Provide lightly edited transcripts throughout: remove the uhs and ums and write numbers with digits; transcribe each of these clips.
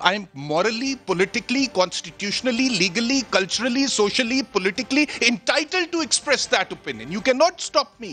I am morally, politically, constitutionally, legally, culturally, socially, politically entitled to express that opinion. You cannot stop me.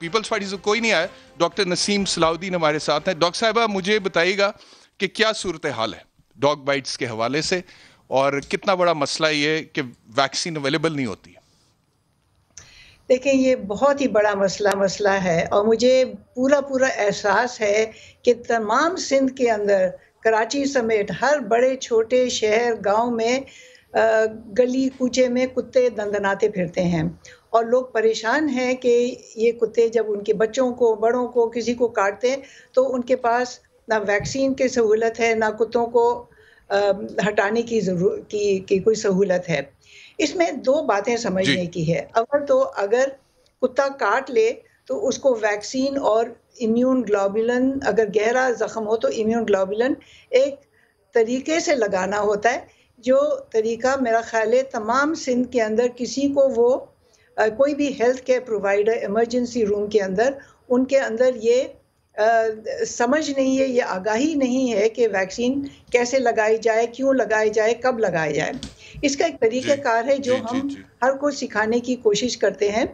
Peoples Party سے کوئی نہیں آیا. Doctor نسیم صلاح ہمارے ساتھ ہیں. ڈاکٹر صاحبہ مجھے بتائیے گا کہ کیا صورتحال ہے ڈاگ بائٹس کے حوالے سے اور کتنا بڑا مسئلہ یہ کہ ویکسین اویلیبل نہیں ہوتی ہے؟ دیکھیں یہ بہت ہی بڑا مسئلہ ہے اور مجھے پورا احساس ہے کہ تمام سندھ کے اندر کراچی سمیت ہر بڑے چھوٹے شہر گاؤں میں گلی کوچے میں کتے دندناتے پھرتے ہیں اور لوگ پریشان ہیں کہ یہ کتے جب ان کے بچوں کو بڑوں کو کسی کو کاٹتے ہیں تو ان کے پاس نہ ویکسین کی سہولت ہے نہ کتوں کو ہٹانے کی کوئی سہولت ہے. اس میں دو باتیں سمجھنے کی ہے. اول تو اگر کتا کاٹ لے تو اس کو ویکسین اور امیون گلوبولن اگر گہرا زخم ہو تو امیون گلوبولن ایک طریقے سے لگانا ہوتا ہے جو طریقہ میرا خیال ہے تمام سندھ کے اندر کسی کو وہ کوئی بھی ہیلتھ کیئر پرووائڈر ایمرجنسی روم کے اندر ان کے اندر یہ سمجھ نہیں ہے یہ آگاہی نہیں ہے کہ ویکسین کیسے لگائی جائے کیوں لگائی جائے کب لگائی جائے. اس کا ایک طریقہ کار ہے جو ہم ہر کو سکھانے کی کوشش کرتے ہیں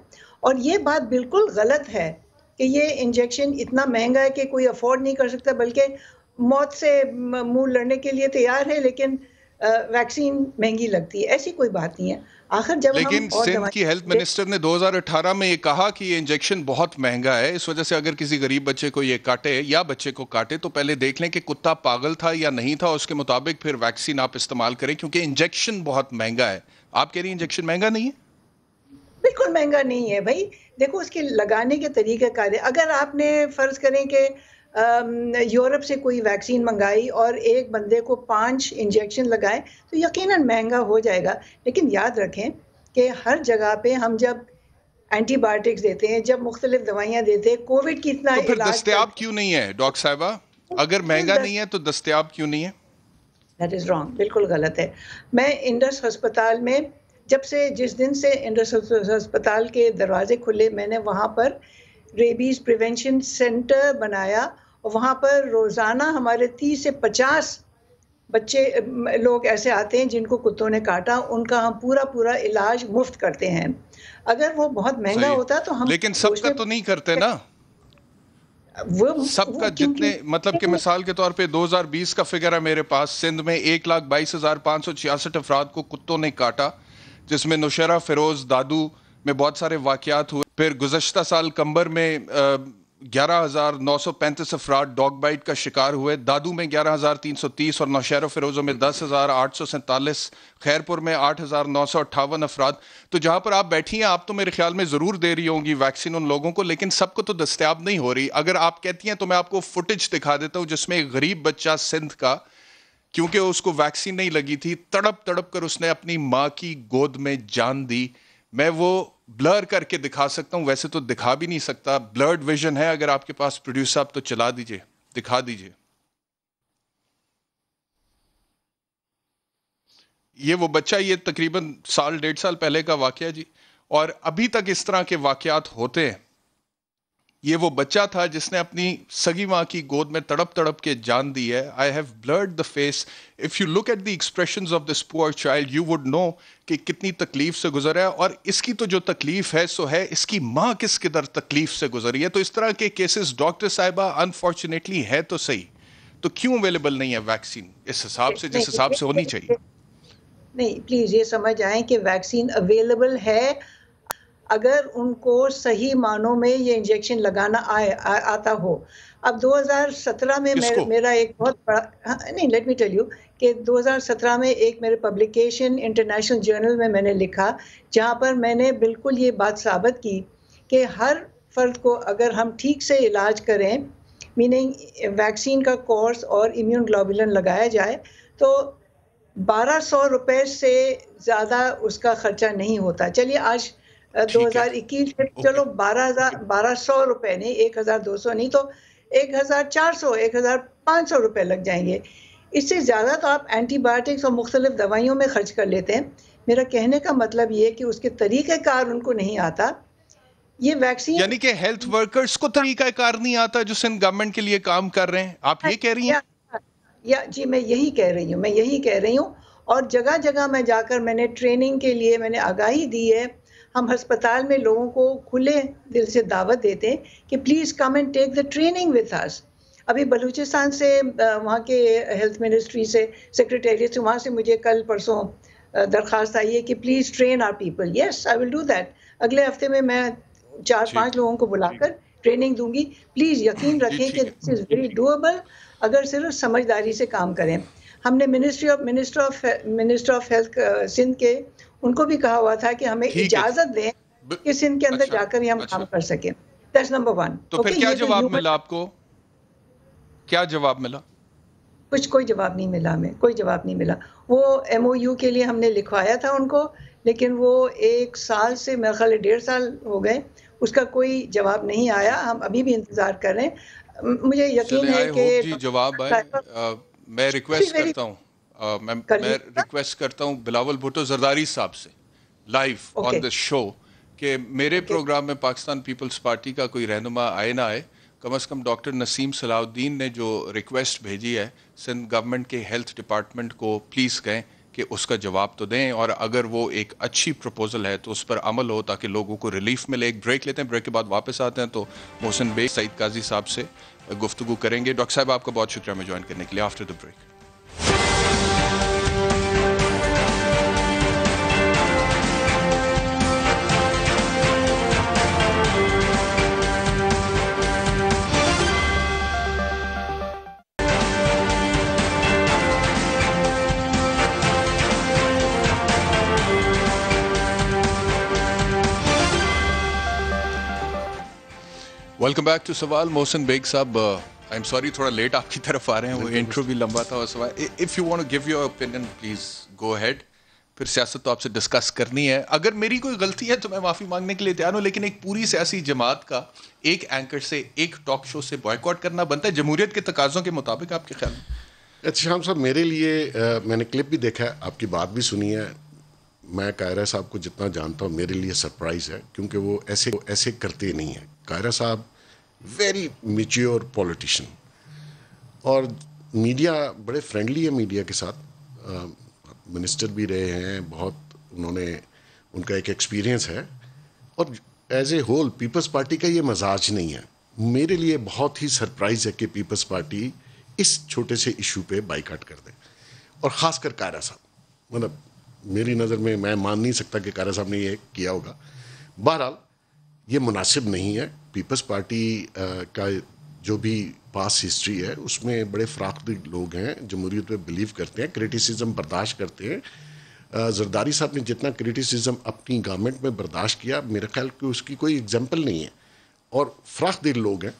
اور یہ بات بالکل غلط ہے کہ یہ انجیکشن اتنا مہنگا ہے کہ کوئی افورڈ نہیں کر سکتا بلکہ موت سے منہ لڑنے کے لیے تیار ہے لیکن ویکسین مہنگی لگتی ہے. ایسی کوئی بات نہیں ہے. آخر جب لیکن سندھ کی ہیلتھ منسٹر نے 2018 میں یہ کہا کہ یہ انجیکشن بہت مہنگا ہے اس وجہ سے اگر کسی غریب بچے کو یہ کاٹے یا بچے کو کاٹے تو پہلے دیکھ لیں کہ کتا پاگل تھا یا نہیں تھا اس کے مطابق پھر ویکسین آپ استعمال کریں کیونکہ انجیکشن بہت مہنگا ہے. آپ کہہ رہی ہیں انجیکشن مہنگا نہیں ہے؟ بالکل مہنگا نہیں ہے بھائی. دیکھو اس کے لگانے کے طریقہ کار ہے. اگر آپ نے فرض کریں کہ یورپ سے کوئی ویکسین منگائی اور ایک بندے کو 5 انجیکشن لگائے تو یقیناً مہنگا ہو جائے گا. لیکن یاد رکھیں کہ ہر جگہ پہ ہم جب اینٹی بایوٹکس دیتے ہیں جب مختلف دوائیاں دیتے ہیں کووڈ کی اتنا تو پھر دستیاب کیوں نہیں ہے ڈاکٹر صاحبہ؟ اگر مہنگا نہیں ہے تو دستیاب کیوں نہیں ہے؟ That is wrong. بالکل غلط ہے. میں انڈس ہسپتال میں جس دن سے انڈس ہسپتال کے دروازے کھلے میں نے وہاں پر ریبیز پریونشن سینٹر بنایا اور وہاں پر روزانہ ہمارے 30 سے 50 بچے لوگ ایسے آتے ہیں جن کو کتوں نے کاٹا ان کا ہم پورا علاج مفت کرتے ہیں. اگر وہ بہت مہنگا ہوتا تو ہم لیکن سب کا تو نہیں کرتے نا سب کا جتنے مطلب کہ مثال کے طور پہ 2020 کا فگر ہے میرے پاس سندھ میں 1,22,566 افراد کو کتوں نے کاٹا جس میں نوشہرہ فیروز دادو میں بہت سارے واقعات ہوئے. پھر گزشتہ سال کمبر میں 11,935 افراد ڈاگ بائٹ کا شکار ہوئے. دادو میں 11,330 اور نوشہرہ فیروزوں میں 10,847. خیرپور میں 8,958 افراد. تو جہاں پر آپ بیٹھی ہیں آپ تو میرے خیال میں ضرور دے رہی ہوں گی ویکسین ان لوگوں کو لیکن سب کو تو دستیاب نہیں ہو رہی. اگر آپ کہتی ہیں تو میں آپ کو فوٹیج دکھا دیتا ہوں جس میں ایک غریب بچہ سندھ کا کیونکہ اس کو ویکسین نہیں لگی تھی تڑپ کر اس نے اپنی ماں کی گود میں جان دی. میں وہ بلر کر کے دکھا سکتا ہوں ویسے تو دکھا بھی نہیں سکتا. بلرڈ ویژن ہے اگر آپ کے پاس پروڈیوسر صاحب تو چلا دیجئے دکھا دیجئے. یہ وہ بچہ یہ تقریباً 1.5 سال پہلے کا واقعہ جی اور ابھی تک اس طرح کے واقعات ہوتے ہیں. یہ وہ بچہ تھا جس نے اپنی سگی ماں کی گود میں تڑپ کے جان دی ہے. I have blurred the face. If you look at the expressions of this poor child, you would know کہ کتنی تکلیف سے گزرا ہے اور اس کی تو جو تکلیف ہے سو ہے اس کی ماں کس قدر تکلیف سے گزری ہے. تو اس طرح کے کیسز ڈاکٹر صاحبہ انفارچونیٹلی ہے تو صحیح تو کیوں اویلیبل نہیں ہے ویکسین اس حساب سے جس حساب سے ہونی چاہیے؟ نہیں پلیز یہ سمجھ آئیں کہ ویکسین اویلیبل ہے اگر ان کو صحیح معنوں میں یہ انجیکشن لگانا آتا ہو. اب 2017 میں میرا ایک بہت بڑا نہیں لیٹ می ٹیل یو کہ 2017 میں ایک میرے پبلیکیشن انٹرنیشنل جرنل میں نے لکھا جہاں پر میں نے بالکل یہ بات ثابت کی کہ ہر فرد کو اگر ہم ٹھیک سے علاج کریں میننگ ویکسین کا کورس اور امیون گلوبولن لگایا جائے تو 1,200 روپے سے زیادہ اس کا خرچہ نہیں ہوتا. چلیے آج 2021 چلو 1,200 روپے نہیں 1,200 نہیں تو 1,400 1,500 روپے لگ جائیں گے. اس سے زیادہ تو آپ اینٹی بایوٹکس اور مختلف دوائیوں میں خرچ کر لیتے ہیں. میرا کہنے کا مطلب یہ کہ اس کے طریقہ کار ان کو نہیں آتا. یہ ویکسین یعنی کہ ہیلتھ ورکرز کو طریقہ کار نہیں آتا جو سندھ گورنمنٹ کے لیے کام کر رہے ہیں آپ یہ کہہ رہی ہیں؟ جی میں یہی کہہ رہی ہوں اور جگہ جگہ میں جا کر میں نے ٹریننگ کے لیے میں نے آگاہی دی ہے. ہم ہسپتال میں لوگوں کو کھلے دل سے دعوت دیتے ہیں کہ please come and take the training with us. ابھی بلوچستان سے وہاں کے ہیلتھ منسٹری سے سیکریٹریٹ سے وہاں سے مجھے کل پرسوں درخواست آئی ہے کہ please train our people. Yes I will do that. اگلے ہفتے میں 4-5 لوگوں کو بلا کر ٹریننگ دوں گی. پلیز یقین رکھیں کہ دس از ویری ڈویبل اگر صرف سمجھداری سے کام کریں. ہم نے منسٹر آف ہیلتھ سندھ کے ان کو بھی کہا ہوا تھا کہ ہمیں اجازت دیں کہ سندھ کے اندر جا کر ہی ہم کام کر سکیں. That's number 1. تو پھر کیا جواب ملا آپ کو؟ کیا جواب ملا؟ کوئی جواب نہیں ملا ہمیں. کوئی جواب نہیں ملا. وہ MOU کے لیے ہم نے لکھوایا تھا ان کو, لیکن وہ 1 سال سے میرا خیال ہے 1.5 سال ہو گئے, اس کا کوئی جواب نہیں آیا. ہم ابھی بھی انتظار کر رہے ہیں. مجھے یقین ہے کہ جواب آئے. میں ریکویسٹ کرتا ہوں بلاول بھٹو زرداری صاحب سے لائیو آن دا شو کہ میرے پروگرام میں پاکستان پیپلز پارٹی کا کوئی رہنما آئے نہ آئے, کم از کم ڈاکٹر نسیم صلاح الدین نے جو ریکویسٹ بھیجی ہے سندھ گورنمنٹ کے ہیلتھ ڈپارٹمنٹ کو, پلیز کہیں کہ اس کا جواب تو دیں, اور اگر وہ ایک اچھی پروپوزل ہے تو اس پر عمل ہو تاکہ لوگوں کو ریلیف ملے. ایک بریک لیتے ہیں, بریک کے بعد واپس آتے ہیں تو محسن بیگ سعید قاضی صاحب سے گفتگو کریں گے. ڈاکٹر صاحب آپ کا بہت شکریہ ہمیں جوائن کرنے کے لیے. After the break. Welcome back to سوال. محسن بیگ صاحب, آئی ایم سوری تھوڑا لیٹ آپ کی طرف آ رہے ہیں, وہ انٹرو بھی لمبا تھا. اور سوال if you want to give your opinion please go ahead. پھر سیاست تو آپ سے ڈسکس کرنی ہے. اگر میری کوئی غلطی ہے تو میں معافی مانگنے کے لیے تیار ہوں, لیکن ایک پوری سیاسی جماعت کا ایک اینکر سے, ایک ٹاک شو سے بوائیکاٹ کرنا بنتا ہے جمہوریت کے تقاضوں کے مطابق, آپ کے خیال میں؟ اچھا شام صاحب, میرے لیے میں نے کلپ بھی دیکھا ہے, آپ کی بات بھی سنی ہے. میں قاہرہ صاحب کو جتنا جانتا ہوں میرے لیے سرپرائز ہے, کیونکہ وہ ایسے کرتے نہیں ہیں. قاہرہ صاحب ویری میچیور پولیٹیشین, اور میڈیا بڑے فرینڈلی ہے میڈیا کے ساتھ. منسٹر بھی رہے ہیں, بہت انہوں نے, ان کا ایک ایکسپیرینس ہے, اور as a whole Peoples Party کا یہ مزاج نہیں ہے. میرے لیے بہت ہی سرپرائز ہے کہ پیپلز پارٹی اس چھوٹے سے ایشو پہ بائیکاٹ کر دے, اور خاص کر قاہرہ صاحب. مطلب میری نظر میں مان نہیں سکتا کہ قاہرہ صاحب نے یہ کیا ہوگا. بہرحال یہ مناسب نہیں ہے. پیپلز پارٹی کا جو بھی پاس ہسٹری ہے اس میں بڑے فراخ دل لوگ ہیں, جمہوریت پہ بلیو کرتے ہیں, کرٹیسزم برداشت کرتے ہیں. زرداری صاحب نے جتنا کرٹیسزم اپنی گورنمنٹ میں برداشت کیا, میرے خیال کہ اس کی کوئی ایگزامپل نہیں ہے, اور فراخ دل لوگ ہیں.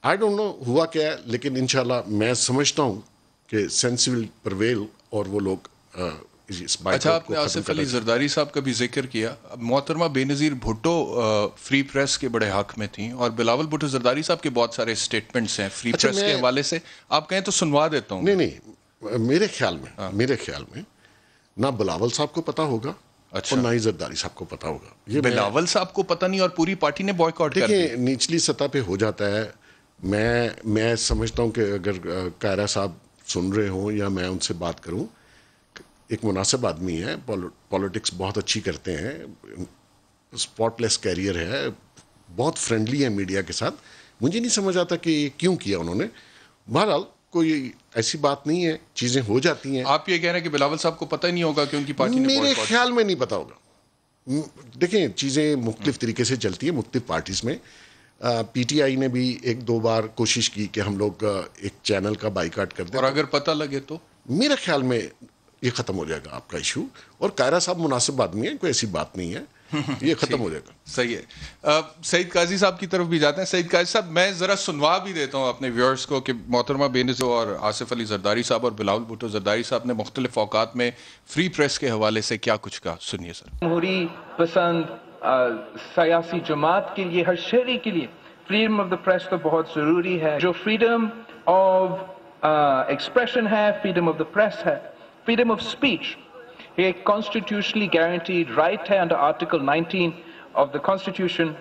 آئی ڈونٹ نو ہوا کیا ہے, لیکن انشاءاللہ میں سمجھتا ہوں کہ سینس ول پرویل, اور وہ لوگ اچھا, آپ نے آصف علی زرداری صاحب کا بھی ذکر کیا. محترمہ بے نظیر بھٹو فری پریس کے بڑے حق میں تھیں, اور بلاول بھٹو زرداری صاحب کے بہت سارے اسٹیٹمنٹس ہیں فری پریس کے حوالے سے, آپ کہیں تو سنوا دیتا ہوں. نہیں, میرے خیال میں نہ بلاول صاحب کو پتا ہوگا, اور نہ ہی زرداری صاحب کو پتا ہوگا. یہ بلاول صاحب کو پتا نہیں اور پوری پارٹی نے بوائیکاٹ کر دیا. دیکھیں, نچلی سطح پہ ہو جاتا ہے. میں سمجھتا ہوں کہ اگر قاہرہ صاحب سن رہے ہوں یا میں ان سے بات کروں, ایک مناسب آدمی ہے, پولیٹکس بہت اچھی کرتے ہیں, اسپاٹ لیس کیریئر ہے, بہت فرینڈلی ہے میڈیا کے ساتھ. مجھے نہیں سمجھ آتا کہ کیوں کیا انہوں نے. بہرحال کوئی ایسی بات نہیں ہے, چیزیں ہو جاتی ہیں. آپ یہ کہہ رہے ہیں کہ بلاول صاحب کو پتہ ہی نہیں ہوگا کہ ان کی پارٹی نے میرے خیال میں نہیں پتا ہوگا. دیکھیں, چیزیں مختلف طریقے سے چلتی ہیں مختلف پارٹیز میں. پی ٹی آئی نے بھی 1-2 بار کوشش کی کہ ہم لوگ ایک چینل کا بائیکاٹ کر دیں, اور اگر پتہ لگے تو میرے خیال میں یہ ختم ہو جائے گا آپ کا ایشو. اور قاہرہ صاحب مناسب آدمی ہے, کوئی ایسی بات نہیں ہے, یہ ختم ہو جائے گا. صحیح ہے. سعید قاضی صاحب کی طرف بھی جاتے ہیں. سعید قاضی صاحب, میں ذرا سنوا بھی دیتا ہوں اپنے ویورز کو کہ محترمہ بے نظیر اور آصف علی زرداری صاحب اور بلاول بھٹو زرداری صاحب نے مختلف اوقات میں فری پریس کے حوالے سے کیا کچھ کہا. سنیے سر. جمہوری پسند سیاسی جماعت کے لیے, ہر شہری کے لیے فریڈم آف دا پریس تو بہت ضروری ہے. جو فریڈم آف ایکسپریشن ہے, فریڈم آف دا پریس ہے, freedom of speech, ایک constitutionally guaranteed right ہے under Article 19 of the Constitution.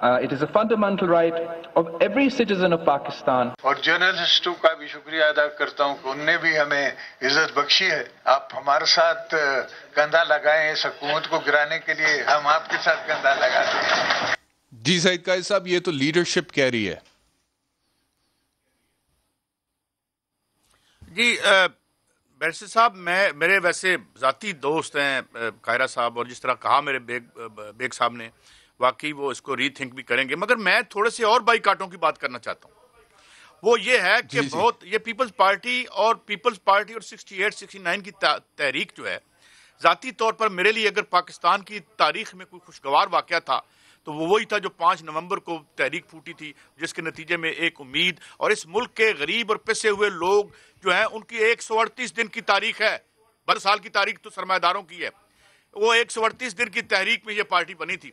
It is a fundamental right of every citizen of Pakistan. اور جرنلسٹوں کا بھی شکریہ ادا کرتا ہوں کہ انہوں نے بھی ہمیں عزت بخشی ہے. آپ ہمارے ساتھ کندھا لگائیں اس حکومت کو گرانے کے لیے, ہم آپ کے ساتھ کندھا لگاتے ہیں. جی سعید قائد صاحب, یہ تو لیڈرشپ کہہ رہی ہے. جی بیرسٹر صاحب, میرے ویسے ذاتی دوست ہیں قاہرہ صاحب, اور جس طرح کہا میرے بیگ صاحب نے, واقعی وہ اس کو ری تھنک بھی کریں گے, مگر میں تھوڑے سے اور بائی کاٹوں کی بات کرنا چاہتا ہوں. وہ یہ ہے کہ بہت یہ پیپلز پارٹی اور 68 69 کی تحریک جو ہے, ذاتی طور پر میرے لیے اگر پاکستان کی تاریخ میں کوئی خوشگوار واقعہ تھا تو وہ وہی تھا جو 5 نومبر کو تحریک پھوٹی تھی, جس کے نتیجے میں ایک امید, اور اس ملک کے غریب اور پسے ہوئے لوگ جو ہیں ان کی 138 دن کی تاریخ ہے. 12 سال کی تاریخ تو سرمایہ داروں کی ہے, وہ 138 دن کی تحریک میں یہ پارٹی بنی تھی.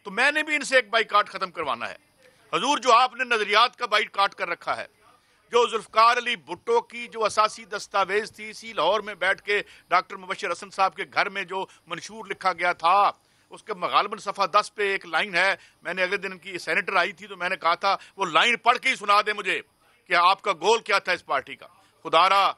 تو میں نے بھی ان سے ایک بائیکاٹ ختم کروانا ہے. حضور, جو آپ نے نظریات کا بائیکاٹ کر رکھا ہے, جو ذوالفقار علی بھٹو کی جو اساسی دستاویز تھی, اسی لاہور میں بیٹھ کے ڈاکٹر مبشر حسن صاحب کے گھر میں جو منشور لکھا گیا تھا, اس کے غالباً صفحہ 10 پہ ایک لائن ہے. میں نے اگلے دن کی سینیٹر آئی تھی تو میں نے کہا تھا وہ لائن پڑھ کے ہی سنا دیں مجھے کہ آپ کا گول کیا تھا اس پارٹی کا. خدا را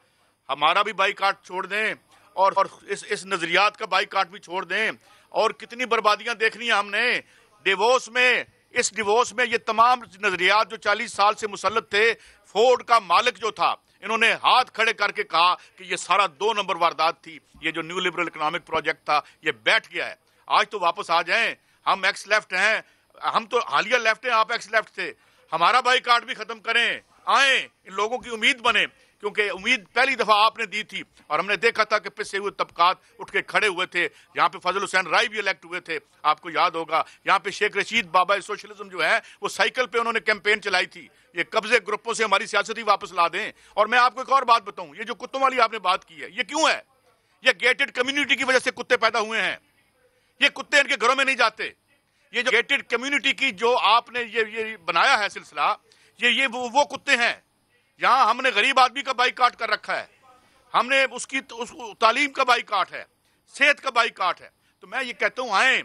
ہمارا بھی بائیکاٹ چھوڑ دیں اور اس نظریات کا بائیکاٹ بھی چھوڑ دیں. اور کتنی بربادیاں دیکھنی ہیں ہم نے ڈیوورس میں. اس ڈیوورس میں یہ تمام نظریات جو 40 سال سے مسلط تھے, فورڈ کا مالک جو تھا, انہوں نے ہاتھ کھڑے کر کے کہا کہ یہ سارا 2 نمبر واردات تھی, یہ جو نیو لبرل اکنامک پروجیکٹ تھا یہ بیٹھ گیا ہے. آج تو واپس آ جائیں, ہم ایکس لیفٹ ہیں, ہم تو حالیہ لیفٹ ہیں, آپ ایکس لیفٹ تھے. ہمارا بائیکاٹ بھی ختم کریں, آئیں, ان لوگوں کی امید بنیں, کیونکہ امید پہلی دفعہ آپ نے دی تھی اور ہم نے دیکھا تھا کہ پسے ہوئے طبقات اٹھ کے کھڑے ہوئے تھے. یہاں پہ فضل حسین رائی بھی الیکٹ ہوئے تھے, آپ کو یاد ہوگا. یہاں پہ شیخ رشید بابا سوشلزم جو ہے وہ سائیکل پہ انہوں نے کیمپین چلائی تھی. یہ قبضے گروپوں سے ہماری سیاست ہی واپس لا دیں. اور میں آپ کو ایک اور بات بتاؤں, یہ جو کتوں والی آپ نے بات کی ہے, یہ کیوں ہے؟ یہ گیٹڈ کمیونٹی کی وجہ سے کتے پیدا ہوئے ہیں. یہ کتے ان کے گھروں میں نہیں جاتے. یہ جو گیٹڈ کمیونٹی کی جو آپ نے یہ بنایا ہے سلسلہ, یہ وہ کتے ہیں. یہاں ہم نے غریب آدمی کا بائیکاٹ کر رکھا ہے, ہم نے اس تعلیم کا بائیکاٹ ہے, صحت کا بائیکاٹ ہے. تو میں یہ کہتا ہوں آئیں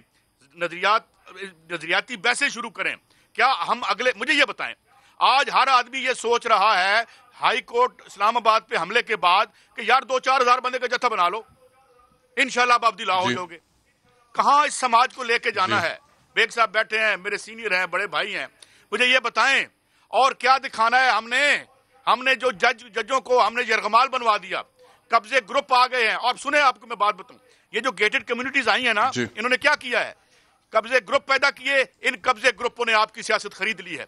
نظریاتی بحثیں شروع کریں. کیا ہم مجھے یہ بتائیں, آج ہر آدمی یہ سوچ رہا ہے ہائی کورٹ اسلام آباد پہ حملے کے بعد کہ یار 2-4 ہزار بندے کا جتھا بنا لو, انشاءاللہ آپ عبداللہ ہو جاؤ گے. کہاں اس سماج کو لے کے جانا ہے؟ بیگ صاحب بیٹھے ہیں, میرے سینئر ہیں, بڑے بھائی ہیں, مجھے یہ بتائیں اور کیا دکھانا ہے؟ ہم نے جو ججوں کو ہم نے یرغمال بنوا دیا, قبضے گروپ آ گئے ہیں. اور سنیں, آپ کو میں بات بتاؤں, یہ جو گیٹڈ کمیونٹیز آئی ہیں نا, انہوں نے کیا کیا ہے؟ قبضے گروپ پیدا کیے, ان قبضے گروپوں نے آپ کی سیاست خرید لی ہے.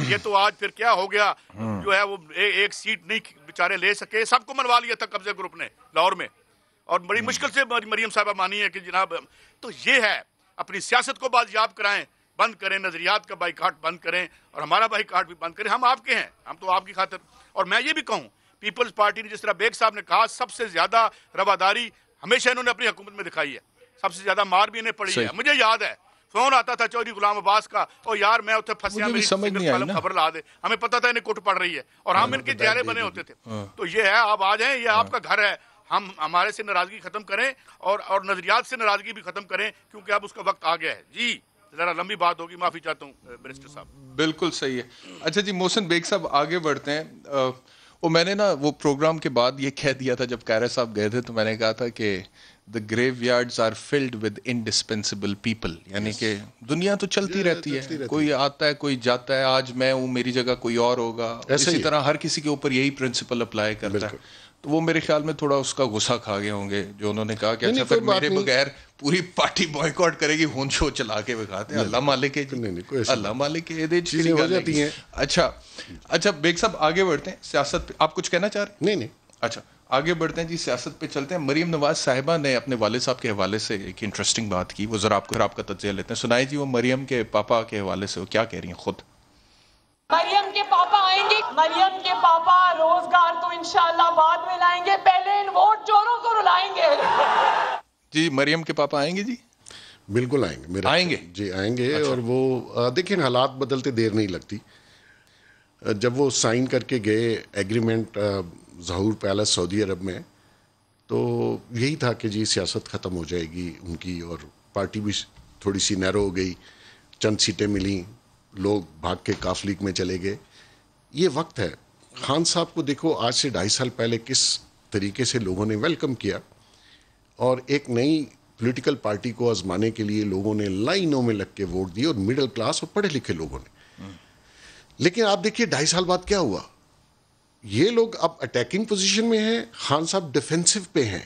یہ تو آج پھر کیا ہو گیا, جو ہے وہ ایک سیٹ نہیں بیچارے لے سکے, سب کو منوا لیا تھا قبضے گروپ نے لاہور میں, اور بڑی مشکل سے مریم صاحبہ مانی ہے کہ جناب. تو یہ ہے, اپنی سیاست کو بازیاب کرائیں, بند کریں, نظریات کا بائیکاٹ بند کریں, اور ہمارا بائیکاٹ بھی بند کریں. ہم آپ کے ہیں, ہم تو آپ کی خاطر. اور میں یہ بھی کہوں, پیپلز پارٹی نے جس طرح بیگ صاحب نے کہا, سب سے زیادہ رواداری ہمیشہ انہوں نے اپنی حکومت میں دکھائی ہے, سب سے زیادہ مار بھی انہیں پڑی ہے. مجھے یاد ہے فون آتا تھا چودھری غلام عباس کا, او یار میں اتنے پھنسیا, میری خبر لا دے, ہمیں پتا تھا انہیں کوٹ پڑ رہی ہے, اور ہم ان کے چہرے بنے ہوتے تھے. تو یہ ہے, آپ آ جائیں, یہ آپ کا گھر ہے. ہمارے سے ناراضگی ختم کریں اور نظریات سے ناراضگی بھی ختم کریں, کیونکہ اب اس کا وقت آ گیا ہے. جی ذرا لمبی بات ہوگی, معافی چاہتا ہوں بیرسٹر صاحب. بالکل صحیح ہے. اچھا جی, محسن بیگ صاحب آگے بڑھتے ہیں. میں نے نا وہ پروگرام کے بعد یہ کہہ دیا تھا جب قاہرہ صاحب گئے تھے, تو میں نے کہا تھا کہ the graveyards are filled with indispensable people, یعنی کہ دنیا تو چلتی رہتی ہے, کوئی آتا ہے کوئی جاتا ہے, آج میں ہوں, میری جگہ کوئی اور ہوگا, اسی طرح ہر کسی کے اوپر یہی پرنسپل اپلائی کرتا ہے. تو وہ میرے خیال میں تھوڑا اس کا غصہ کھا گئے ہوں گے, جو انہوں نے کہا کہ اچھا پھر میرے بغیر پوری پارٹی بوائیکاٹ کرے گی, ہون شو چلا کے بکھاتے ہیں. اللہ مالک ہے جی, اللہ مالک ہے, یہ چیزیں ہو جاتی ہیں. اچھا بیگ صاحب آگے بڑھتے ہیں سیاست پہ. آپ کچھ کہنا چاہ رہے ہیں؟ نہیں. اچھا آگے بڑھتے ہیں جی, سیاست پہ چلتے ہیں. مریم نواز صاحبہ نے اپنے والد صاحب کے حوالے سے ایک انٹرسٹنگ بات کی, وہ ذرا آپ کا تجزیہ لیتے ہیں. سنائیں جی, وہ مریم کے پاپا کے حوالے سے وہ کیا کہہ رہی ہیں خود. مریم کے پاپا آئیں گے, مریم کے پاپا روزگار تو انشاءاللہ بعد میں لائیں گے, پہلے ان ووٹ چوروں کو رلائیں گے. جی مریم کے پاپا آئیں گے؟ جی بالکل آئیں گے. جی آئیں گے. اور وہ دیکھیں, حالات بدلتے دیر نہیں لگتی. جب وہ سائن کر کے گئے ایگریمنٹ ظہور پیلس سعودی عرب میں, تو یہی تھا کہ جی سیاست ختم ہو جائے گی ان کی, اور پارٹی بھی تھوڑی سی نیرو ہو گئی, چند سیٹیں ملیں, لوگ بھاگ کے کاف لیگ میں چلے گئے. یہ وقت ہے. خان صاحب کو دیکھو آج سے 2.5 سال پہلے کس طریقے سے لوگوں نے ویلکم کیا, اور ایک نئی پولیٹیکل پارٹی کو آزمانے کے لیے لوگوں نے لائنوں میں لگ کے ووٹ دیے, اور مڈل کلاس اور پڑھے لکھے لوگوں نے. لیکن آپ دیکھیے 2.5 سال بعد کیا ہوا. یہ لوگ اب اٹیکنگ پوزیشن میں ہیں, خان صاحب ڈیفینسو پہ ہیں.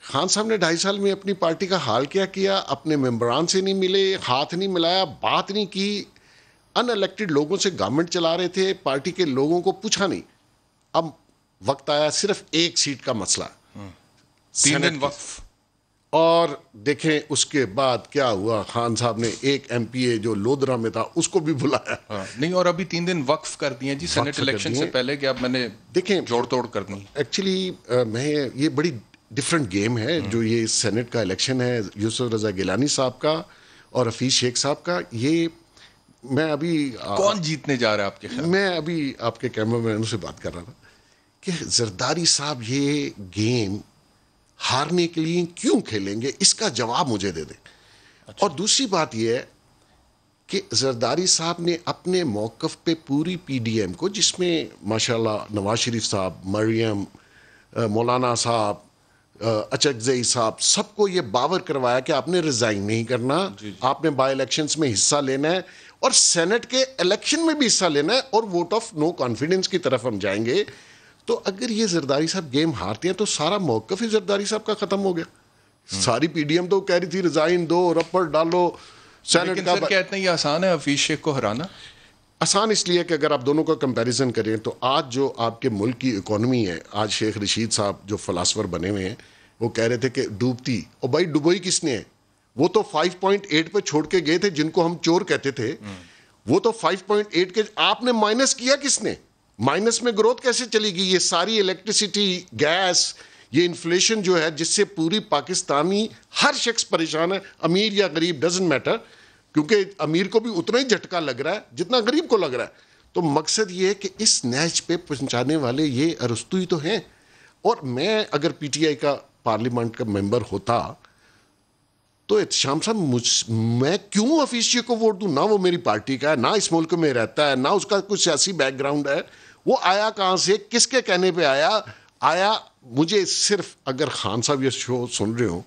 خان صاحب نے 2.5 سال میں اپنی پارٹی کا حال کیا, اپنے ممبران سے نہیں ملے, ہاتھ نہیں ملایا, بات نہیں کی, ان الیکٹڈ لوگوں سے گورنمنٹ چلا رہے تھے, پارٹی کے لوگوں کو پوچھا نہیں. اب وقت آیا صرف ایک سیٹ کا مسئلہ, 3 دن وقف. اور دیکھیں اس کے بعد کیا ہوا. خان صاحب نے ایک ایم پی اے جو لودرا میں تھا اس کو بھی بلایا. نہیں, اور ابھی 3 دن وقف کر دیے جی سینٹ الیکشن سے پہلے, کہ اب میں نے دیکھیں جوڑ توڑ کر دی. ایکچولی میں یہ بڑی ڈفرینٹ گیم ہے جو یہ سینٹ کا الیکشن ہے یوسف رضا گیلانی صاحب کا اور حفیظ شیخ صاحب کا. یہ میں ابھی کون جیتنے جا رہا ہے آپ کے خیال؟ میں ابھی آپ کے کیمرہ مینوں سے بات کر رہا تھا کہ زرداری صاحب یہ گیم ہارنے کے لیے کیوں کھیلیں گے, اس کا جواب مجھے دے دیں. اور دوسری بات یہ ہے کہ زرداری صاحب نے اپنے موقف پہ پوری پی ڈی ایم کو, جس میں ماشاءاللہ نواز شریف صاحب, مریم, مولانا صاحب, اچکزئی صاحب, سب کو یہ باور کروایا کہ آپ نے ریزائن نہیں کرنا, آپ نے بائی الیکشنز میں حصہ لینا ہے, اور سینٹ کے الیکشن میں بھی حصہ لینا ہے, اور ووٹ آف نو کانفیڈنس کی طرف ہم جائیں گے. تو اگر یہ زرداری صاحب گیم ہارتے ہیں تو سارا موقف ہی زرداری صاحب کا ختم ہو گیا. ساری پی ڈی ایم تو کہہ رہی تھی ریزائن دو, رپر ڈالو سینٹ کا. کیا اتنا یہ آسان ہے حفیظ شیخ کو ہرانا؟ آسان اس لیے کہ اگر آپ دونوں کا کمپیریزن کریں تو آج جو آپ کے ملک کی اکانومی ہے, آج شیخ رشید صاحب جو فلاسفر بنے ہوئے ہیں وہ کہہ رہے تھے کہ ڈوبتی, اور بھائی ڈبوئی کس نے ہے؟ وہ تو 5.8 پہ چھوڑ کے گئے تھے جن کو ہم چور کہتے تھے, وہ تو 5.8 کے آپ نے مائنس کیا کس نے؟ مائنس میں گروتھ کیسے چلی گئی؟ یہ ساری الیکٹریسٹی, گیس, یہ انفلیشن جو ہے جس سے پوری پاکستانی ہر شخص پریشان ہے, امیر یا غریب ڈزنٹ میٹر, کیونکہ امیر کو بھی اتنا ہی جھٹکا لگ رہا ہے جتنا غریب کو لگ رہا ہے. تو مقصد یہ ہے کہ اس نیچ پہ پہنچانے والے یہ ارسطو ہی تو ہیں. اور میں اگر پی ٹی آئی کا پارلیمنٹ کا ممبر ہوتا تو احتشام صاحب میں کیوں حفیظ شیخ کو ووٹ دوں؟ نہ وہ میری پارٹی کا ہے, نہ اس ملک میں رہتا ہے, نہ اس کا کوئی سیاسی بیک گراؤنڈ ہے. وہ آیا کہاں سے, کس کے کہنے پہ آیا مجھے صرف, اگر خان صاحب یہ شو سن رہے ہوں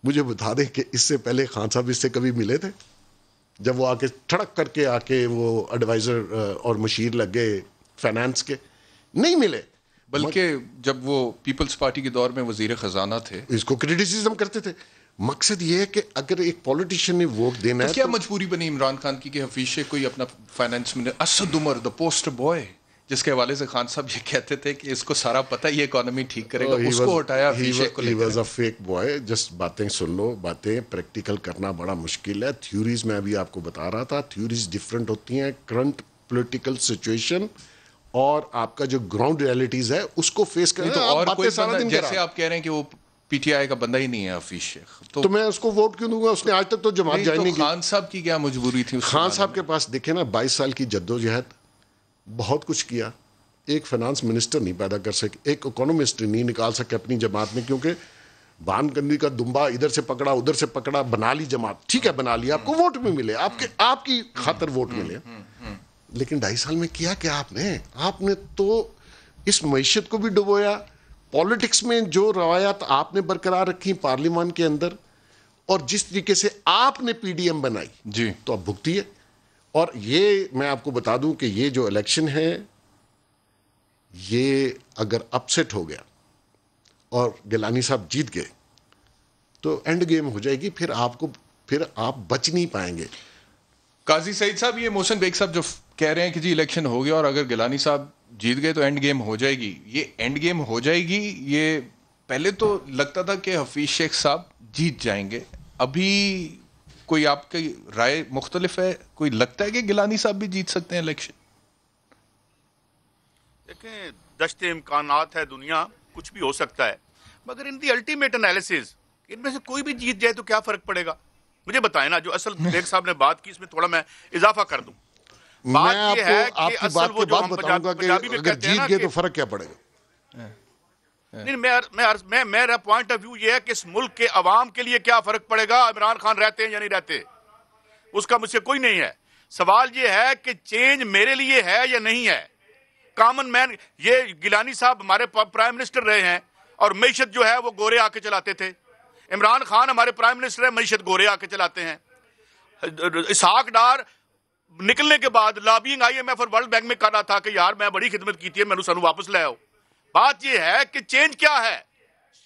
مجھے بتا دیں کہ اس سے پہلے خان صاحب اس سے کبھی ملے تھے؟ جب وہ آ کے ٹھڑک کر کے آ کے وہ ایڈوائزر اور مشیر لگ گئے فائنانس کے, نہیں ملے. بلکہ جب وہ پیپلز پارٹی کے دور میں وزیر خزانہ تھے اس کو کرٹیسزم کرتے تھے. مقصد یہ ہے کہ اگر ایک پولیٹیشین نے ووٹ دینا ہے کیا مجبوری بنی عمران خان کی کہ حفیظ شیخ کو ہی اپنا فائنانس منسٹر, اسد عمر دا پوسٹر بوائے, جس کے حوالے سے خان صاحب یہ کہتے تھے کہ اس کو سارا پتہ یہ اکانومی ٹھیک کرے گا, اس کو ہٹایا حفیظ شیخ کو لے کر. He was a fake boy. Just باتیں سن لو, باتیں پریکٹیکل کرنا بڑا مشکل ہے. تھیوریز میں ابھی آپ کو بتا رہا تھا, تھیوریز ڈفرینٹ ہوتی ہیں. کرنٹ پولیٹیکل سچویشن اور آپ کا جو گراؤنڈ ریالٹیز ہے اس کو فیس کرنا. تو اور کوئی بندہ, جیسے آپ کہہ رہے ہیں کہ وہ پی ٹی آئی کا بندہ ہی نہیں ہے حفیظ شیخ, تو میں اس کو ووٹ کیوں دوں گا؟ اس نے آج تک تو جماعت جوائن نہیں کی. خان صاحب کی کیا مجبوری تھی؟ خان صاحب کے پاس دیکھیں نا 22 سال کی جدوجہد, بہت کچھ کیا. ایک فائنانس منسٹر نہیں پیدا کر سکے, ایک اکانومسٹ نہیں نکال سکے اپنی جماعت میں, کیونکہ بان گندی کا دمبا ادھر سے پکڑا ادھر سے پکڑا, بنا لی جماعت, ٹھیک ہے بنا لی, آپ کو ووٹ بھی ملے, آپ کی خاطر ووٹ ملے. لیکن 2.5 سال میں کیا آپ نے تو اس معیشت کو بھی ڈبویا. پالیٹکس میں جو روایات آپ نے برقرار رکھی پارلیمان کے اندر, اور جس طریقے سے آپ نے پی ڈی ایم بنائی, جی تو اب بھگتی ہے. اور یہ میں آپ کو بتا دوں کہ یہ جو الیکشن ہے یہ اگر اپسیٹ ہو گیا اور گیلانی صاحب جیت گئے تو اینڈ گیم ہو جائے گی, پھر آپ بچ نہیں پائیں گے. قاضی سعید صاحب, یہ محسن بیگ صاحب جو کہہ رہے ہیں کہ جی الیکشن ہو گیا اور اگر گیلانی صاحب جیت گئے تو اینڈ گیم ہو جائے گی, یہ اینڈ گیم ہو جائے گی, یہ پہلے تو لگتا تھا کہ حفیظ شیخ صاحب جیت جائیں گے, ابھی کوئی آپ کی رائے مختلف ہے؟ کوئی لگتا ہے کہ گیلانی صاحب بھی جیت سکتے ہیں الیکشن؟ دیکھیں, دشت امکانات ہے دنیا, کچھ بھی ہو سکتا ہے, مگر ان دی الٹیمیٹ انالیسز ان میں سے کوئی بھی جیت جائے تو کیا فرق پڑے گا؟ مجھے بتائیں نا, جو اصل بیگ صاحب نے بات کی اس میں تھوڑا میں اضافہ کر دوں. میں آپ کی بات کے بعد بتاؤں گا کہ اگر جیت گئے تو فرق کیا پڑے گا. نہیں, میرا پوائنٹ آف ویو یہ ہے کہ اس ملک کے عوام کے لیے کیا فرق پڑے گا عمران خان رہتے ہیں یا نہیں رہتے, اس کا مجھ سے کوئی نہیں ہے. سوال یہ ہے کہ چینج میرے لیے ہے یا نہیں ہے. کامن مین, یہ گیلانی صاحب ہمارے پرائم منسٹر رہے ہیں اور معیشت جو ہے وہ گورے آ کے چلاتے تھے. عمران خان ہمارے پرائم منسٹر ہے, معیشت گورے آ کے چلاتے ہیں. اسحاق ڈار نکلنے کے بعد لابینگ IMF اور ورلڈ بینک میں کر رہا تھا کہ یار میں بڑی خدمت کی تھی, میں نے سانو واپس لے آؤ. بات یہ ہے کہ چینج کیا ہے,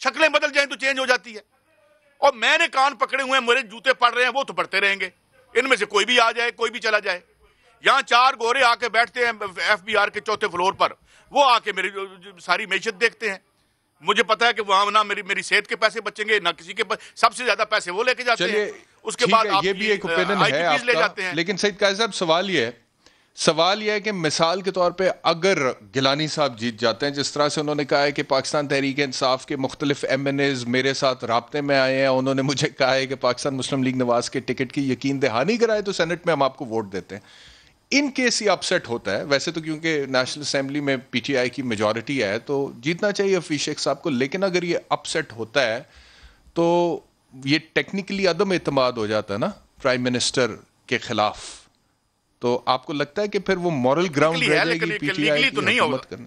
شکلیں بدل جائیں تو چینج ہو جاتی ہے. اور میں نے کان پکڑے ہوئے ہیں, میرے جوتے پڑ رہے ہیں, وہ تو پڑتے رہیں گے. ان میں سے کوئی بھی آ جائے, کوئی بھی چلا جائے. یہاں 4 گورے آ کے بیٹھتے ہیں FBR کے 4تھے فلور پر, وہ آ کے میری ساری معیشت دیکھتے ہیں. مجھے پتا ہے کہ وہاں نہ میری صحت کے پیسے بچیں گے, نہ کسی کے سب سے زیادہ پیسے وہ لے کے جاتے ہیں. اس کے بعد یہ بھی ایک اوپینین ہے آپ کا. لیکن سعید قائد صاحب سوال یہ ہے کہ مثال کے طور پہ اگر گیلانی صاحب جیت جاتے ہیں, جس طرح سے انہوں نے کہا ہے کہ پاکستان تحریک انصاف کے مختلف MNAs میرے ساتھ رابطے میں آئے ہیں, انہوں نے مجھے کہا ہے کہ پاکستان مسلم لیگ نواز کے ٹکٹ کی یقین دہانی کرائے تو سینٹ میں ہم آپ کو ووٹ دیتے ہیں. ان کیس یہ اپسیٹ ہوتا ہے, ویسے تو کیونکہ نیشنل اسمبلی میں PTI کی میجورٹی ہے تو جیتنا چاہیے حفیظ شیخ صاحب کو, لیکن اگر یہ اپسیٹ ہوتا ہے تو یہ ٹیکنیکلی عدم اعتماد ہو جاتا ہے نا پرائم منسٹر کے خلاف. تو آپ کو لگتا ہے کہ پھر وہ مورل گراؤنڈ رہ جائے گی PTI کی حکومت کرنے؟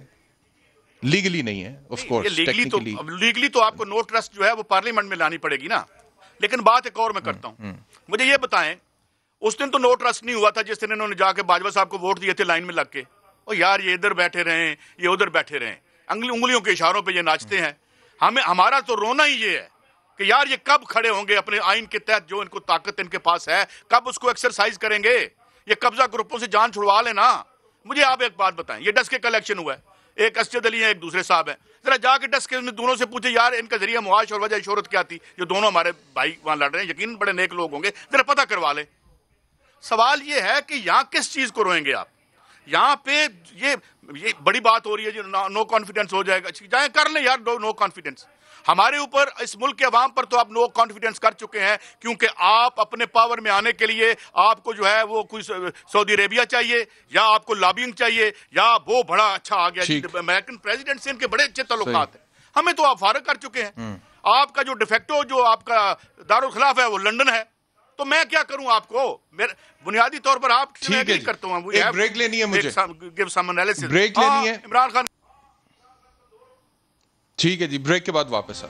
لیگلی نہیں ہے آف کورس, لیگلی تو آپ کو نو ٹرسٹ جو ہے وہ پارلیمنٹ میں لانی پڑے گی نا. لیکن بات ایک اور میں کرتا ہوں, مجھے یہ بتائیں, اس دن تو نو ٹرسٹ نہیں ہوا تھا جس دن انہوں نے جا کے باجوہ صاحب کو ووٹ دیے تھے لائن میں لگ کے. اور یار یہ ادھر بیٹھے رہیں, یہ ادھر بیٹھے رہیں, انگلیوں کے اشاروں پہ یہ ناچتے ہیں. ہمارا تو رونا ہی یہ ہے کہ یار یہ کب کھڑے ہوں گے اپنے آئین کے تحت, جو ان کو طاقت ان کے پاس ہے, کب اس کو ایکسرسائز کریں گے. یہ قبضہ گروپوں سے جان چھڑوا لینا. مجھے آپ ایک بات بتائیں, یہ ڈسکے کا الیکشن ہوا ہے, ایک اسجد علی ہیں, ایک دوسرے صاحب ہیں, ذرا جا کے ڈسکے دونوں سے پوچھے یار ان کا ذریعہ معاش اور وجہ شہرت کیا تھی, جو دونوں ہمارے بھائی وہاں لڑ رہے ہیں, یقین بڑے نیک لوگ ہوں گے, ذرا پتہ کروا لیں. سوال یہ ہے کہ یہاں کس چیز کو روئیں گے آپ؟ یہاں پہ یہ بڑی بات ہو رہی ہے, جو نو کانفیڈنس ہو جائے گا, جائیں کر لیں یار نو کانفیڈنس. ہمارے اوپر, اس ملک کے عوام پر تو آپ نو کانفیڈنس کر چکے ہیں, کیونکہ آپ اپنے پاور میں آنے کے لیے آپ کو جو ہے وہ کوئی سعودی عربیہ چاہیے, یا آپ کو لابینگ چاہیے, یا وہ بڑا اچھا آ گیا امریکن پریزیڈنٹ سے ان کے بڑے اچھے تعلقات ہیں. ہمیں تو آپ فارغ کر چکے ہیں. آپ کا جو ڈیفیکٹو جو آپ کا دارالخلاف ہے وہ لندن ہے, تو میں کیا کروں آپ کو؟ بنیادی طور پر آپ سے میں کرتا ہوں. بریک لینی ہے مجھے, بریک لینی ہے عمران خان. ٹھیک ہے جی, بریک کے بعد واپس آ.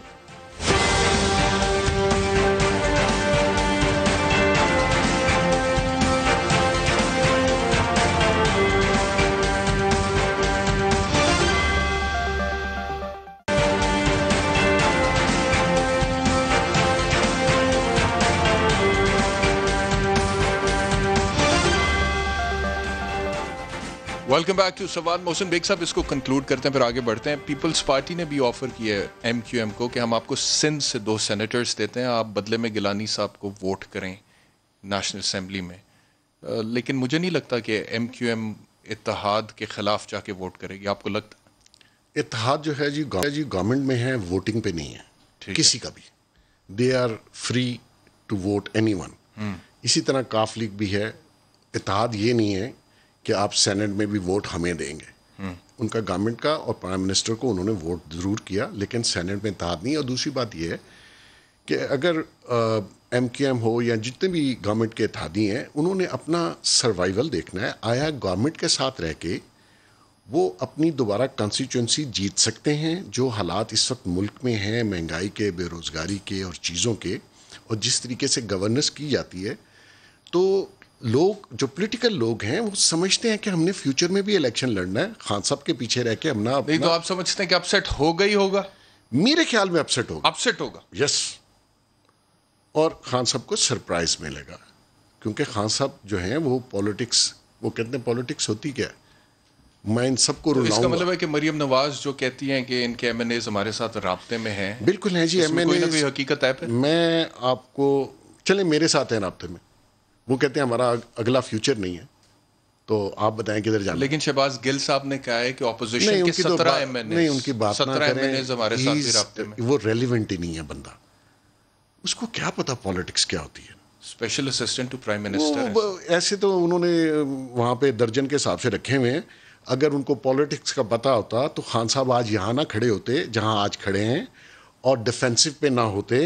ویلکم بیک ٹو سوال. محسن بیگ صاحب, اس کو کنکلوڈ کرتے ہیں پھر آگے بڑھتے ہیں. پیپلز پارٹی نے بھی آفر کیا ہے MQM کو کہ ہم آپ کو سندھ سے 2 سینیٹرز دیتے ہیں, آپ بدلے میں گیلانی صاحب کو ووٹ کریں نیشنل اسمبلی میں. لیکن مجھے نہیں لگتا کہ MQM اتحاد کے خلاف جا کے ووٹ کرے گی. آپ کو لگتا؟ اتحاد جو ہے جی گورنمنٹ میں ہے, ووٹنگ پہ نہیں ہے کسی کا بھی. They are free to vote anyone. اسی طرح کاف لیگ بھی ہے. اتحاد یہ نہیں ہے کہ آپ سینٹ میں بھی ووٹ ہمیں دیں گے. ان کا گورنمنٹ کا اور پرائم منسٹر کو انہوں نے ووٹ ضرور کیا, لیکن سینٹ میں اتحاد نہیں. اور دوسری بات یہ ہے کہ اگر MQM ہو یا جتنے بھی گورنمنٹ کے اتحادی ہیں, انہوں نے اپنا سروائیول دیکھنا ہے. آیا گورنمنٹ کے ساتھ رہ کے وہ اپنی دوبارہ کانسٹیچوئنسی جیت سکتے ہیں؟ جو حالات اس وقت ملک میں ہیں, مہنگائی کے, بے روزگاری کے اور چیزوں کے, اور جس طریقے سے گورننس کی جاتی ہے, تو لوگ جو پولیٹیکل لوگ ہیں وہ سمجھتے ہیں کہ ہم نے فیوچر میں بھی الیکشن لڑنا ہے. خان صاحب کے پیچھے رہ کے ہم نہ نہیں, تو آپ سمجھتے ہیں کہ اپسیٹ ہوگا ہی ہوگا؟ میرے خیال میں اپسیٹ ہوگا. یس. اور خان صاحب کو سرپرائز ملے گا, کیونکہ خان صاحب جو ہیں وہ پالیٹکس, وہ کہتے ہیں پالیٹکس ہوتی کیا ہے, میں ان سب کو رلاؤں گا. اس کا مطلب ہے کہ مریم نواز جو کہتی ہیں کہ ان کے MNAs ہمارے ساتھ رابطے میں ہیں. بالکل ہیں جی, MNAs کوئی حقیقت ہے. میں آپ کو چلیں میرے ساتھ ہیں رابطے میں, وہ کہتے ہیں ہمارا اگلا فیوچر نہیں ہے, تو آپ بتائیں کدھر جانا. لیکن شہباز گل صاحب نے کہا ہے کہ اپوزیشن کے 17 MNAs, نہیں ان کی بات نہ کریں, ہمارے ساتھ بھی رابطے میں. وہ ریلیونٹ ہی نہیں ہے بندہ, اس کو کیا پتا پالیٹکس کیا ہوتی ہے. Special assistant to prime minister ایسے تو انہوں نے وہاں پہ درجن کے حساب سے رکھے ہوئے ہیں. اگر ان کو پالیٹکس کا پتا ہوتا تو خان صاحب آج یہاں نہ کھڑے ہوتے جہاں آج کھڑے ہیں, اور ڈیفینسو پہ نہ ہوتے,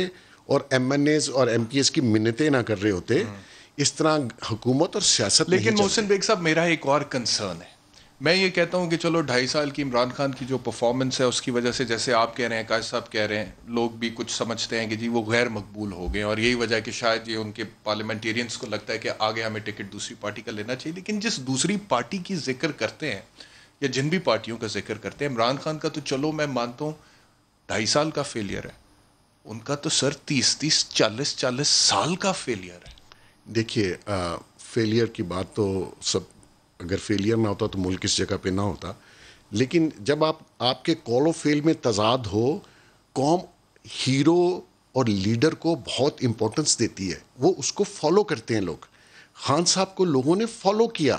اور MNAs اور MPs کی منتیں نہ کر رہے ہوتے. اس طرح حکومت اور سیاست لیکن محسن بیگ صاحب میرا ایک اور کنسرن ہے. میں یہ کہتا ہوں کہ چلو 2.5 سال کی عمران خان کی جو پرفارمنس ہے اس کی وجہ سے جیسے آپ کہہ رہے ہیں قائد صاحب کہہ رہے ہیں لوگ بھی کچھ سمجھتے ہیں کہ جی وہ غیر مقبول ہو گئے اور یہی وجہ ہے کہ شاید یہ ان کے پارلیمنٹیرینس کو لگتا ہے کہ آگے ہمیں ٹکٹ دوسری پارٹی کا لینا چاہیے. لیکن جس دوسری پارٹی کی ذکر کرتے ہیں یا جن بھی پارٹیوں کا ذکر کرتے ہیں عمران خان کا تو چلو میں مانتا ہوں 2.5 سال کا فیلئر ہے, ان کا تو سر 30 40 سال کا فیلئر ہے. دیکھیے فیلئر کی بات تو سب, اگر فیلئر نہ ہوتا تو ملک اس جگہ پہ نہ ہوتا, لیکن جب آپ کے کال و فیل میں تضاد ہو, قوم ہیرو اور لیڈر کو بہت امپورٹنس دیتی ہے, وہ اس کو فالو کرتے ہیں لوگ. خان صاحب کو لوگوں نے فالو کیا,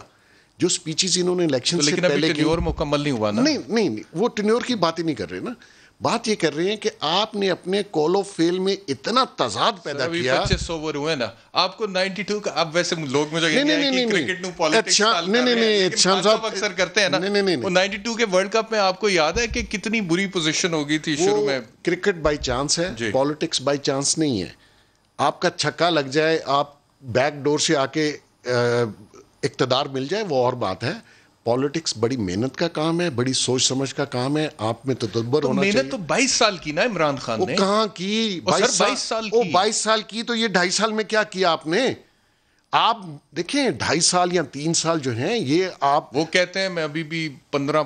جو سپیچز انہوں نے الیکشن سے پہلے کی, ٹینیور مکمل نہیں ہوا نا. نہیں وہ ٹینیور کی بات ہی نہیں کر رہے نا, بات یہ کر رہے ہیں کہ آپ نے اپنے کال آف فیل میں اتنا تضاد پیدا کیا. 25 اوور ہوئے نا آپ کو 92 کا. اب ویسے لوگ مجھے کہتے ہیں کہ کرکٹ نو پالیٹکس شام صاحب اکثر کرتے ہیں نا, وہ 92 کے ورلڈ کپ میں آپ کو یاد ہے کہ کتنی بری پوزیشن ہو گئی تھی شروع میں. کرکٹ بائی چانس ہے, پالیٹکس بائی چانس نہیں ہے. آپ کا چھکا لگ جائے, آپ بیک ڈور سے آ کے اقتدار مل جائے, وہ اور بات ہے. پالیٹکس بڑی محنت کا کام ہے, بڑی سوچ سمجھ کا کام ہے, آپ میں تدبر ہونا چاہیے. محنت تو 22 سال کی نا عمران خان نے. کہاں کی 22 سال کی, تو یہ 2.5 سال میں کیا کیا آپ نے؟ آپ دیکھیں 2.5 سال یا 3 سال جو ہیں یہ آپ, وہ کہتے ہیں میں ابھی بھی 15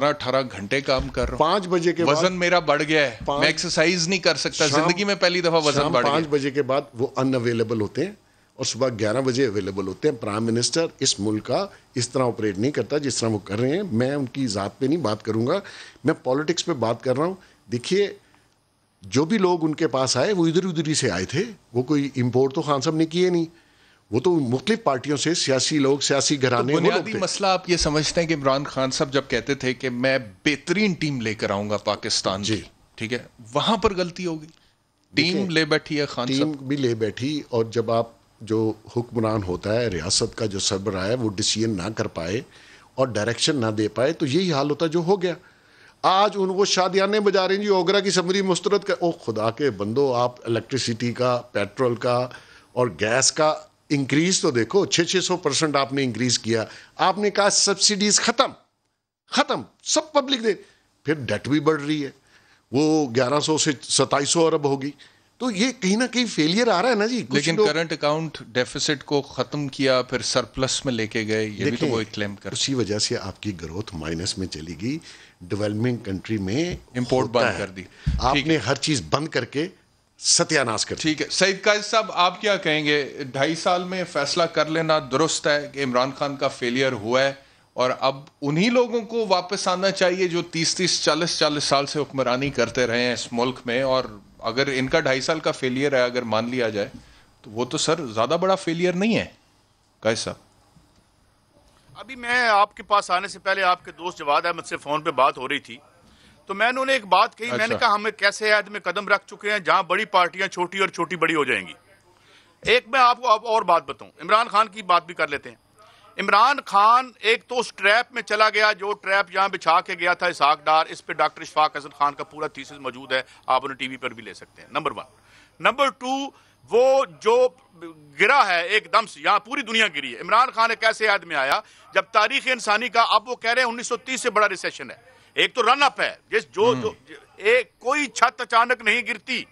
18 گھنٹے کام کر رہا ہوں, 5 بجے کے بعد وزن میرا بڑھ گیا ہے, میں ایکسرسائز نہیں کر سکتا, زندگی میں پہلی دفعہ وزن بڑھ گیا. 5 بجے کے بعد وہ ان اویلیبل ہوتے ہیں اور صبح 11 بجے اویلیبل ہوتے ہیں. پرائم منسٹر اس ملک کا اس طرح آپریٹ نہیں کرتا جس طرح وہ کر رہے ہیں. میں ان کی ذات پہ نہیں بات کروں گا, میں پالیٹکس پہ بات کر رہا ہوں. دیکھیے جو بھی لوگ ان کے پاس آئے وہ ادھر ہی سے آئے تھے, وہ کوئی امپورٹ تو خان صاحب نے کیے نہیں, وہ تو مختلف پارٹیوں سے سیاسی لوگ, سیاسی گھرانے. بنیادی مسئلہ آپ یہ سمجھتے ہیں کہ عمران خان صاحب جب کہتے تھے کہ میں بہترین ٹیم لے کر آؤں گا پاکستان کی, ٹھیک ہے, وہاں پر غلطی ہوگی. ٹیم لے بیٹھی ہے خان صاحب, ٹیم بھی لے بیٹھی, اور جب آپ جو حکمران ہوتا ہے, ریاست کا جو سربراہ ہے, وہ ڈیسیژن نہ کر پائے اور ڈائریکشن نہ دے پائے تو یہی حال ہوتا جو ہو گیا. آج ان کو شادیانے بجا رہے ہیں جی اوگرا کی سمری مسترد کا. او خدا کے بندو, آپ الیکٹریسٹی کا, پیٹرول کا اور گیس کا انکریز تو دیکھو, 600% آپ نے انکریز کیا. آپ نے کہا سبسڈیز ختم, سب پبلک دے, پھر ڈیٹ بھی بڑھ رہی ہے, وہ 1100 سے 2700 ارب ہوگی. تو یہ کہیں نہ کہیں فیلئر آ رہا ہے نا جی. لیکن کرنٹ اکاؤنٹ ڈیفیسٹ کو ختم کیا, پھر سرپلس میں لے کے گئے, یہ بھی تو وہ کلیم کر. اسی وجہ سے آپ کی گروتھ مائنس میں چلی گئی. ڈیولپنگ کنٹری میں امپورٹ بند کر دی, آپ نے ہر چیز بند کر کے ستیاناش کر. ٹھیک ہے سعید قائد صاحب, آپ کیا کہیں گے؟ 2.5 سال میں فیصلہ کر لینا درست ہے کہ عمران خان کا فیلئر ہوا ہے اور اب انہی لوگوں کو واپس آنا چاہیے جو 30 40 سال سے حکمرانی کرتے رہے ہیں اس ملک میں, اور اگر ان کا 2.5 سال کا فیلئر ہے اگر مان لیا جائے تو وہ تو سر زیادہ بڑا فیلئر نہیں ہے. قائد صاحب, ابھی میں آپ کے پاس آنے سے پہلے آپ کے دوست جواد احمد سے فون پہ بات ہو رہی تھی, تو میں نے انہیں ایک بات کہی, میں نے کہا ہمیں کیسے عہد میں قدم رکھ چکے ہیں جہاں بڑی پارٹیاں چھوٹی اور چھوٹی بڑی ہو جائیں گی. ایک میں آپ کو اب اور بات بتاؤں, عمران خان کی بات بھی کر لیتے ہیں. عمران خان ایک تو اس ٹریپ میں چلا گیا جو ٹریپ یہاں بچھا کے گیا تھا اسحاق ڈار, اس پہ ڈاکٹر اشفاق حسن خان کا پورا تھیسس موجود ہے, آپ انہیں ٹی وی پر بھی لے سکتے ہیں. نمبر 1. نمبر 2, وہ جو گرا ہے ایک دم سے, یہاں پوری دنیا گری ہے. عمران خان ایک ایسے عہد میں آیا جب تاریخ انسانی کا, اب وہ کہہ رہے ہیں 1930 سے بڑا ریسیشن ہے. ایک تو رن اپ ہے, کوئی چھت اچانک نہیں گرتی,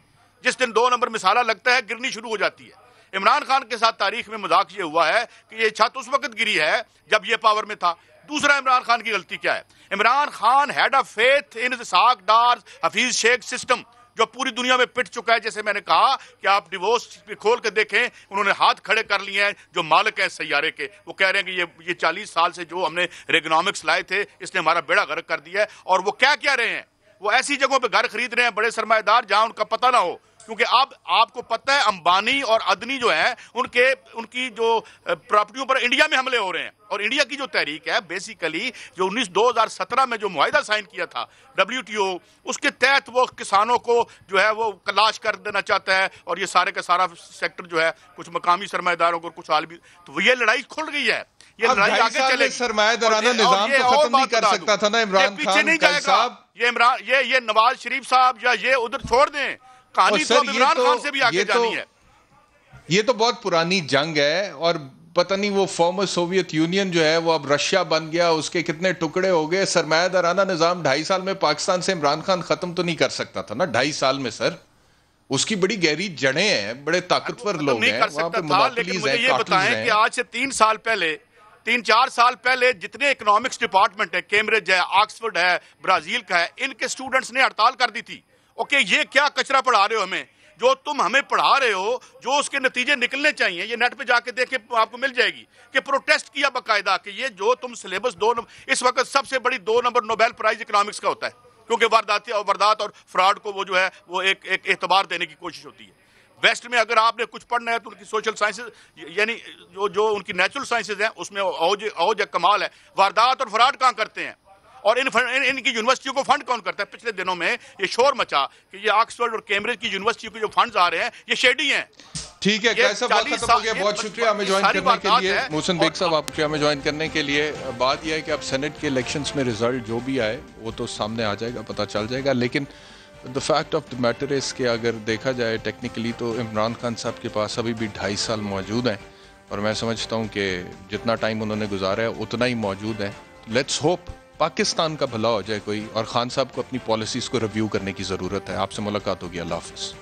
جس دن 2 نمبر مسالہ لگتا ہے گرنی شروع ہو جاتی ہے. عمران خان کے ساتھ تاریخ میں مذاق یہ ہوا ہے کہ یہ چھت اس وقت گری ہے جب یہ پاور میں تھا. دوسرا, عمران خان کی غلطی کیا ہے؟ Imran Khan head of faith ان اسحاق ڈار حفیظ شیخ سسٹم جو پوری دنیا میں پٹ چکا ہے. جیسے میں نے کہا کہ آپ ڈیوورس کھول کے دیکھیں, انہوں نے ہاتھ کھڑے کر لیے ہیں جو مالک ہیں سیارے کے. وہ کہہ رہے ہیں کہ یہ 40 سال سے جو ہم نے ریگنامکس لائے تھے اس نے ہمارا بیڑا غرق کر دیا ہے. اور وہ کیا کہہ رہے ہیں, وہ ایسی جگہوں پہ گھر خرید رہے ہیں بڑے سرمایہ دار جہاں ان کا پتہ نہ ہو, کیونکہ اب آپ کو پتہ ہے امبانی اور ادنی جو ہیں ان کی جو پراپرٹیوں پر انڈیا میں حملے ہو رہے ہیں. اور انڈیا کی جو تحریک ہے بیسیکلی جو 2017 میں جو معاہدہ سائن کیا تھا WTO, اس کے تحت وہ کسانوں کو جو ہے وہ کلاش کر دینا چاہتا ہے, اور یہ سارے کا سارا سیکٹر جو ہے کچھ مقامی سرمایہ داروں کو کچھ عالمی, تو یہ لڑائی کھل گئی ہے. یہ لڑائی آگے چلے, سرمایہ دارانہ نظام تو ختم نہیں کر سکتا تھا نا عمران خان. قائد صاحب, یہ نواز شریف صاحب یا یہ ادھر چھوڑ دیں, کہانی تو عمران خان سے بھی آگے جانی ہے. یہ تو بہت پرانی جنگ ہے، اور پتہ نہیں وہ فارمر سوویت یونین جو ہے وہ اب رشیا بن گیا، اس کے کتنے ٹکڑے ہو گئے. سرمایہ دارانہ نظام 2.5 سال میں پاکستان سے عمران خان ختم تو نہیں کر سکتا تھا نا 2.5 سال میں سر. اس کی بڑی گہری جڑیں ہیں، بڑے طاقتور لوگ ہیں وہاں پہ، لیکن مجھے یہ بتائیں کہ آج سے 3-4 سال پہلے جتنے اکنامکس ڈپارٹمنٹ ہے، کیمبرج ہے، آکسفورڈ ہے، برازیل کا ہے، ان کے سٹوڈنٹس نے ہڑتال کر دی تھی. اوکے، یہ کیا کچرا پڑھا رہے ہو ہمیں؟ جو تم ہمیں پڑھا رہے ہو، جو اس کے نتیجے نکلنے چاہیے، یہ نیٹ پہ جا کے دیکھیں آپ کو مل جائے گی کہ پروٹیسٹ کیا باقاعدہ کہ یہ جو تم سلیبس اس وقت سب سے بڑی 2 نمبر نوبیل پرائز اکنامکس کا ہوتا ہے، کیونکہ واردات اور فراڈ کو وہ جو ہے وہ ایک اعتبار دینے کی کوشش ہوتی ہے. ویسٹ میں اگر آپ نے کچھ پڑھنا ہے تو ان کی سوشل سائنسز، یعنی جو ان کی نیچرل سائنسز ہیں، اس میں اوج کمال ہے. واردات اور فراڈ کہاں کرتے ہیں، اور ان کی یونیورسٹیوں کو فنڈ کون کرتا ہے؟ پچھلے دنوں میں یہ شور مچا کہ یہ آکسفورڈ اور کیمبرج کی یونیورسٹیوں کے جو فنڈز آ رہے ہیں یہ شیڈی ہیں. ٹھیک ہے، کیسا وقت ختم ہو گیا. بہت شکریہ ہمیں جوائن کرنے کے لیے. محسن بیگ صاحب، آپ ہمیں جوائن کرنے کے لیے. بات یہ ہے کہ اب سینٹ کے الیکشنز میں رزلٹ جو بھی آئے وہ تو سامنے آ جائے گا، پتہ چل جائے گا. لیکن the fact of the matter is کہ اگر دیکھا جائے ٹیکنیکلی تو عمران خان صاحب کے پاس ابھی بھی 2.5 سال موجود ہیں، اور میں سمجھتا ہوں کہ جتنا ٹائم انہوں نے گزارا ہے اتنا ہی موجود ہے. لیٹس ہوپ پاکستان کا بھلا ہو جائے کوئی، اور خان صاحب کو اپنی پالیسیز کو ریویو کرنے کی ضرورت ہے. آپ سے ملاقات ہوگی. اللہ حافظ.